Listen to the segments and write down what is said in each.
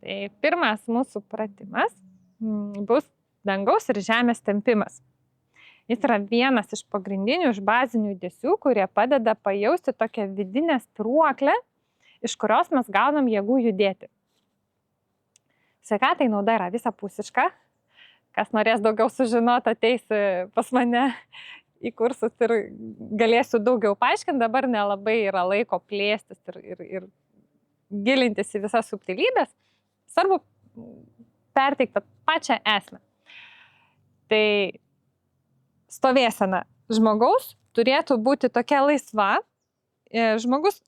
Tai pirmas mūsų pratimas bus dangaus ir žemės tempimas. Jis yra vienas iš pagrindinių, iš bazinių judesių, kurie padeda pajausti tokią vidinę spyruoklę, iš kurios mes gaunam jėgų judėti. Sveikatai nauda yra visapusiška. Kas norės daugiau sužinoti, ateis pas mane į kursus ir galėsiu daugiau paaiškinti. Dabar nelabai yra laiko plėstis ir gilintis į visas subtilybės. Svarbu perteikti pačią esmę. Tai stovėsena žmogaus turėtų būti tokia laisva. Žmogus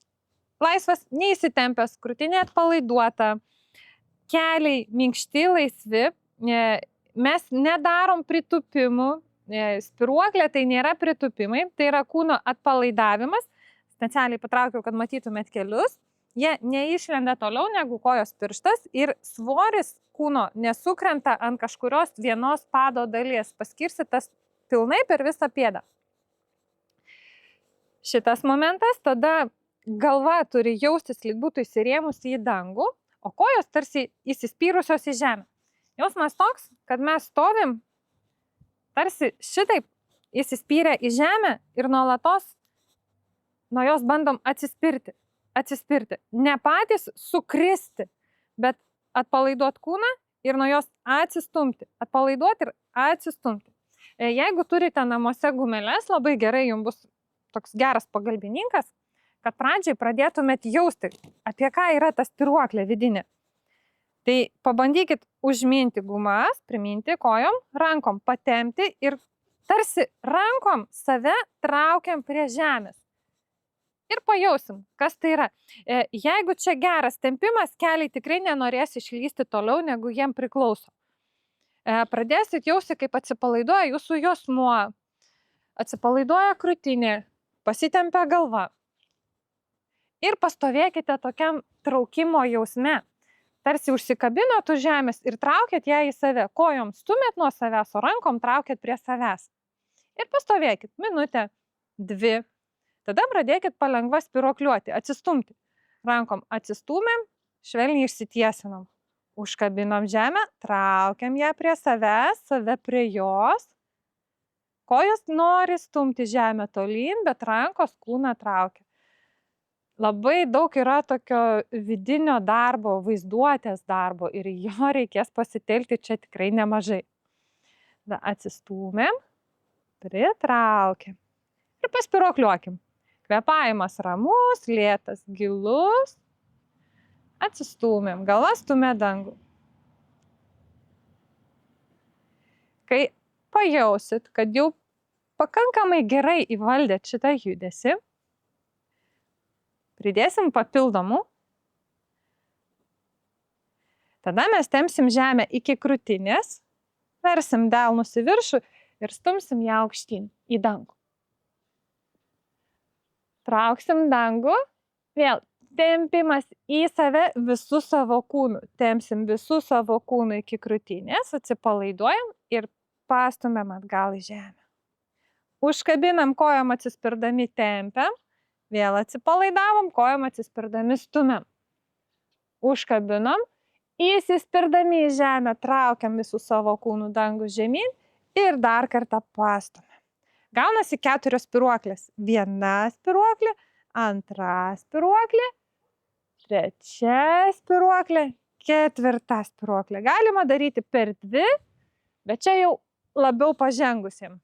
laisvas, neįsitempęs, krūtinė atpalaiduota, keliai minkšti, laisvi. Mes nedarom pritūpimų. Spiruoklė tai nėra pritūpimai, tai yra kūno atpalaidavimas. Specialiai patraukiau, kad matytumėt kelius. Jie neišlenda toliau negu kojos pirštas ir svoris kūno nesukrenta ant kažkurios vienos pado dalies, paskirstytas pilnai per visą pėdą. Šitas momentas, tada galva turi jaustis, lyg būtų įsirėmusi į dangų, o kojos tarsi įsispyrusios į žemę. Jausmas toks, kad mes stovim tarsi šitaip įsispyrę į žemę ir nuolatos nuo jos bandom atsispirti. Ne patys sukristi, bet atpalaiduoti kūną ir nuo jos atsistumti. Atpalaiduoti ir atsistumti. Jeigu turite namuose gumeles, labai gerai jums bus toks geras pagalbininkas, kad pradžiai pradėtumėt jausti, apie ką yra ta spiruoklė vidinė. Tai pabandykit užminti gumas, priminti kojom, rankom patempti ir tarsi rankom save traukiam prie žemės. Ir pajausim, kas tai yra. Jeigu čia geras tempimas, keliai tikrai nenorės išlysti toliau, negu jiem priklauso. Pradėsit jausti, kaip atsipalaiduoja jūsų juosmuo, atsipalaiduoja krūtinė, pasitempia galva. Ir pastovėkite tokiam traukimo jausme. Tarsi užsikabinot už žemės ir traukėt ją į save. Kojom stumėt nuo savęs, o rankom traukėt prie savęs. Ir pastovėkit minutę, 2. Tada pradėkit palengva spiruokliuoti, atsistumti. Rankom atsistumėm, švelniai išsitiesinam. Užkabinom žemę, traukiam ją prie savęs, save prie jos. Kojos nori stumti žemę tolyn, bet rankos kūną traukia. Labai daug yra tokio vidinio darbo, vaizduotės darbo ir jo reikės pasitelkti čia tikrai nemažai. Atsistūmėm, pritraukiam ir paspiruokliuokim. Kvėpavimas ramus, lėtas, gilus. Atsistūmėm, galva stumia dangų. Kai pajausit, kad jau pakankamai gerai įvaldėt šitą judesį, pridėsim papildomų. Tada mes tempsim žemę iki krūtinės, versim delnus į viršų ir stumsim ją aukštyn į dangų. Trauksim dangų, vėl tempimas į save visų savo kūnų. Tempsim visų savo kūnų iki krūtinės, atsipalaiduojam ir pastumėm atgal į žemę. Užkabinam kojom atsispirdami tempiam, vėl atsipalaidavom, kojom atsispirdami stumiam. Užkabinam, įsispirdami į žemę, traukiam visų savo kūnų dangų žemyn ir dar kartą pastumėm. Gaunasi 4 spiruoklės. 1 spiruoklė, 2 spiruoklė, 3 spiruoklė, 4 spiruoklė. Galima daryti per 2, bet čia jau labiau pažengusiem.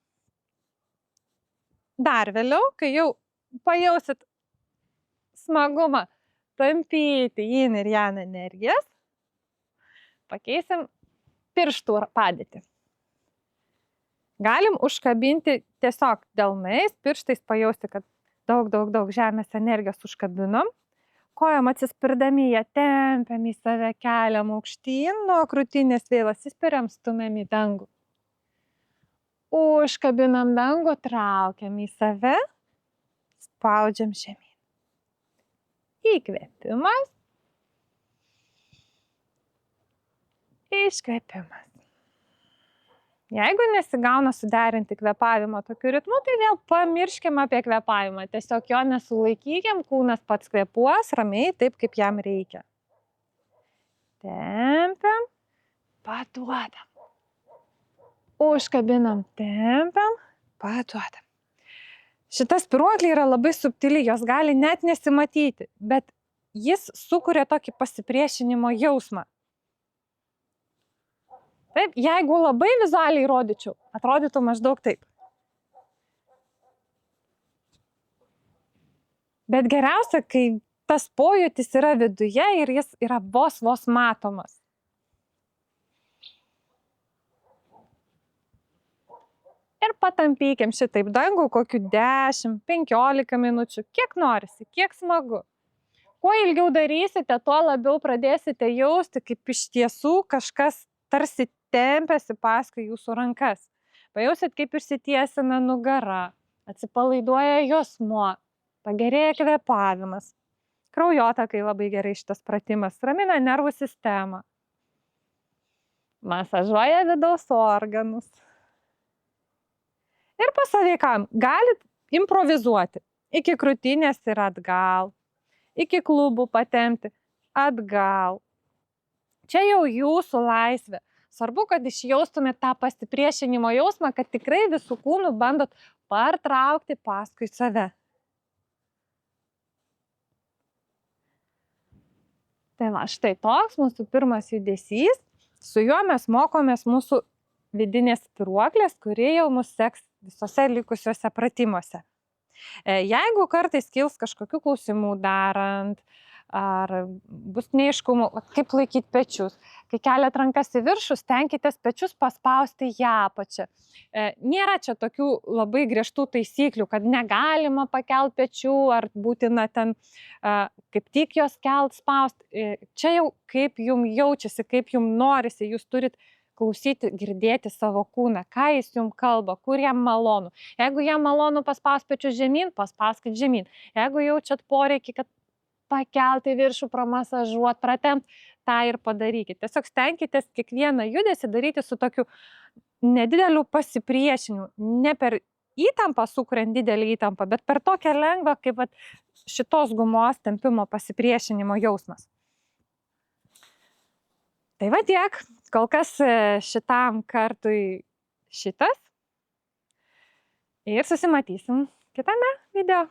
Dar vėliau, kai jau pajausit smagumą tampyti yin ir yang energijas, pakeisim pirštų padėtį. Galim užkabinti tiesiog delnais, pirštais pajausti, kad daug žemės energijos užkabinom. Kojom atsispirdami ją tempiam į save, keliam aukštyn, nuo krūtinės vėl atsispiriam, stumiam į dangų. Užkabinam dangų, traukiam į save, spaudžiam žemyn. Įkvėpimas, iškvėpimas. Jeigu nesigauna suderinti kvėpavimą tokiu ritmu, tai vėl pamirškim apie kvėpavimą. Tiesiog jo nesulaikykim, kūnas pats kvėpuos ramiai taip, kaip jam reikia. tempiam, paduodam. Užkabinam, tempiam, paduodam. Šita spyruoklė yra labai subtili, jos gali net nesimatyti, bet jis sukuria tokį pasipriešinimo jausmą. Taip, jeigu labai vizualiai rodyčiau, atrodytų maždaug taip. Bet geriausia, kai tas pojūtis yra viduje ir jis yra vos matomas. Ir patampykim šitaip dangų kokių 10-15 minučių, kiek norisi, kiek smagu. Kuo ilgiau darysite, tuo labiau pradėsite jausti, kaip iš tiesų kažkas tarsi tempiasi paskui jūsų rankas. Pajausit, kaip išsitiesina nugara, atsipalaiduoja juosmuo, pagerėja kvėpavimas. Kraujotakai labai gerai šitas pratimas, ramina nervų sistemą. Masažuoja vidaus organus. Ir pasaveikam, galit improvizuoti. Iki krūtinės ir atgal. Iki klubų patempti atgal. Čia jau jūsų laisvė. Svarbu, kad išjaustumėt tą pasipriešinimo jausmą, kad tikrai visų kūnų bandot partraukti paskui save. Tai va, štai toks mūsų pirmas judesys. Su juo mes mokomės mūsų vidinės spyruoklės, kuri jau mus seks visose likusiuose pratimuose. Jeigu kartais kils kažkokių klausimų darant, ar bus neaiškumų, kaip laikyti pečius, kai keliat rankas į viršų, stenkitės pečius paspausti į apačią. Nėra čia tokių labai griežtų taisyklių, kad negalima pakelt pečių, ar būtina ten kaip tik jos kelt spausti. Čia jau kaip jums jaučiasi, kaip jums norisi, jūs turit klausyti, girdėti savo kūną, ką jis jums kalba, kur jam malonu. Jeigu jam malonu paspaus pečius žemyn, paspauskit žemyn. Jeigu jaučiat poreikį, kad pakelti viršų, pramasažuot, pratempt, tą ir padarykit. Tiesiog stenkitės kiekvieną judesį daryti su tokiu nedideliu pasipriešinimu. Ne per įtampą sukuriant didelį įtampą, bet per tokią lengvą, kaip šitos gumos tempimo pasipriešinimo jausmas. Tai va tiek, kol kas šitam kartui šitas ir susimatysim kitame video.